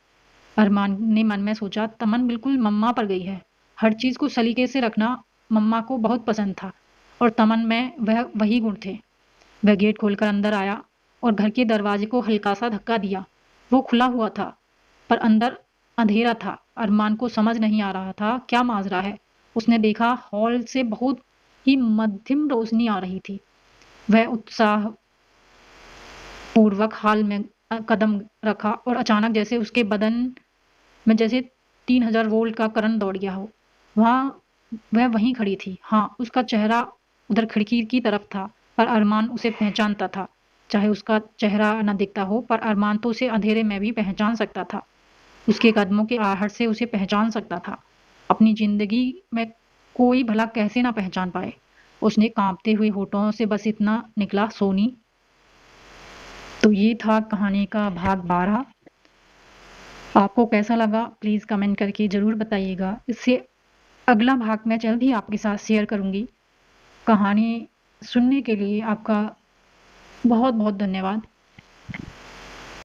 [SPEAKER 1] अरमान ने मन में सोचा, तमन बिल्कुल मम्मा पर गई है। हर चीज को सलीके से रखना मम्मा को बहुत पसंद था और तमन में वह वही गुण थे। वह गेट खोलकर अंदर आया और घर के दरवाजे को हल्का सा धक्का दिया। वो खुला हुआ था पर अंदर अंधेरा था। अरमान को समझ नहीं आ रहा था क्या माजरा है। उसने देखा हॉल से बहुत ही मध्यम रोशनी आ रही थी। वह उत्साह पूर्वक हॉल में कदम रखा और अचानक जैसे उसके बदन में जैसे 3000 वोल्ट का करंट दौड़ गया हो। वहाँ वह वहीं खड़ी थी। हाँ, उसका चेहरा उधर खिड़की की तरफ था पर अरमान उसे पहचानता था। चाहे उसका चेहरा न दिखता हो पर अरमान तो उसे अंधेरे में भी पहचान सकता था। उसके कदमों के आहट से उसे पहचान सकता था। अपनी जिंदगी में कोई भला कैसे ना पहचान पाए। उसने कांपते हुए होठों से बस इतना निकला, सोनी। तो ये था कहानी का भाग 12। आपको कैसा लगा प्लीज़ कमेंट करके ज़रूर बताइएगा। इससे अगला भाग मैं जल्द ही आपके साथ शेयर करूँगी। कहानी सुनने के लिए आपका बहुत बहुत धन्यवाद।